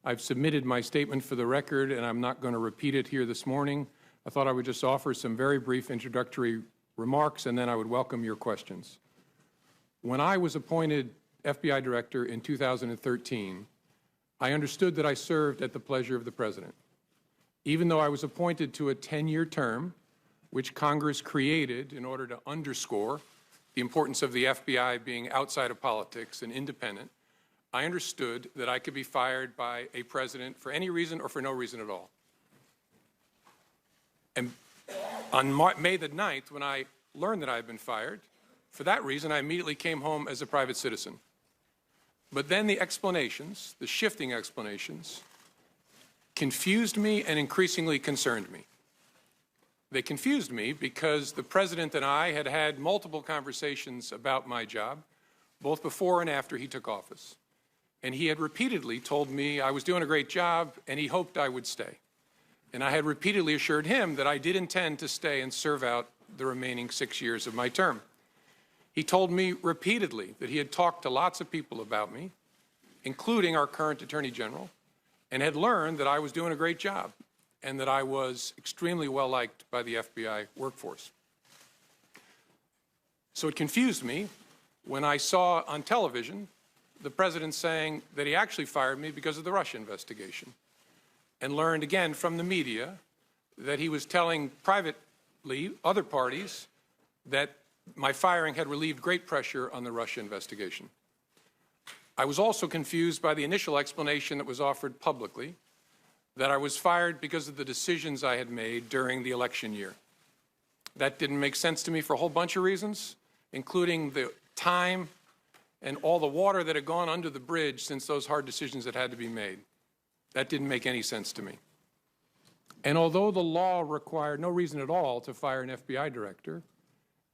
I've submitted my statement for the record, and I'm not going to repeat it here this morning. I thought I would just offer some very brief introductory remarks, and then I would welcome your questions. When I was appointed FBI Director in 2013, I understood that I served at the pleasure of the President. Even though I was appointed to a 10-year term, which Congress created in order to underscore the importance of the FBI being outside of politics and independent, I understood that I could be fired by a president for any reason or for no reason at all. And on May the 9th, when I learned that I had been fired, for that reason, I immediately came home as a private citizen. But then the explanations, the shifting explanations, confused me and increasingly concerned me. They confused me because the President and I had had multiple conversations about my job, both before and after he took office. And he had repeatedly told me I was doing a great job and he hoped I would stay. And I had repeatedly assured him that I did intend to stay and serve out the remaining 6 years of my term. He told me repeatedly that he had talked to lots of people about me, including our current Attorney General, and had learned that I was doing a great job and that I was extremely well liked by the FBI workforce. So it confused me when I saw on television the President saying that he actually fired me because of the Russia investigation, and learned again from the media that he was telling privately other parties that my firing had relieved great pressure on the Russia investigation. I was also confused by the initial explanation that was offered publicly that I was fired because of the decisions I had made during the election year. That didn't make sense to me for a whole bunch of reasons, including the time and all the water that had gone under the bridge since those hard decisions had to be made. That didn't make any sense to me. And although the law required no reason at all to fire an FBI director,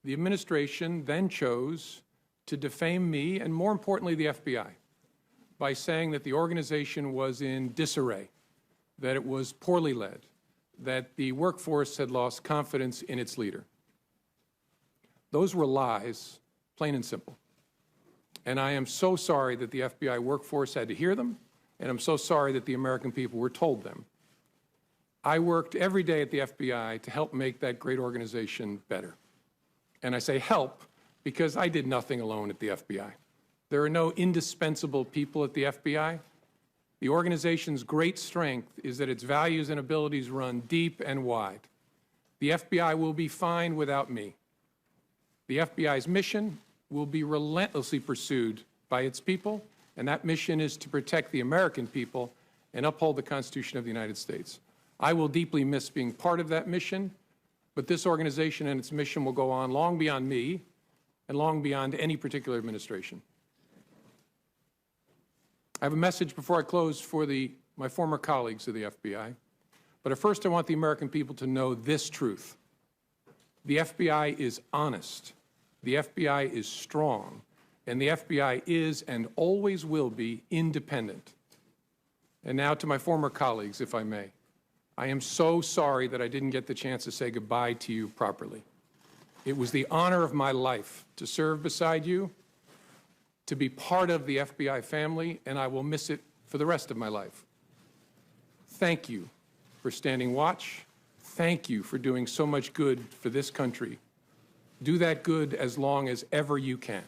the administration then chose to defame me, and more importantly, the FBI, by saying that the organization was in disarray, that it was poorly led, that the workforce had lost confidence in its leader. Those were lies, plain and simple. And I am so sorry that the FBI workforce had to hear them, and I'm so sorry that the American people were told them. I worked every day at the FBI to help make that great organization better. And I say help because I did nothing alone at the FBI. There are no indispensable people at the FBI. The organization's great strength is that its values and abilities run deep and wide. The FBI will be fine without me. The FBI's mission will be relentlessly pursued by its people, and that mission is to protect the American people and uphold the Constitution of the United States. I will deeply miss being part of that mission, but this organization and its mission will go on long beyond me and long beyond any particular administration. I have a message before I close for my former colleagues of the FBI, but at first I want the American people to know this truth. The FBI is honest, the FBI is strong, and the FBI is and always will be independent. And now to my former colleagues, if I may. I am so sorry that I didn't get the chance to say goodbye to you properly. It was the honor of my life to serve beside you, to be part of the FBI family, and I will miss it for the rest of my life. Thank you for standing watch. Thank you for doing so much good for this country. Do that good as long as ever you can.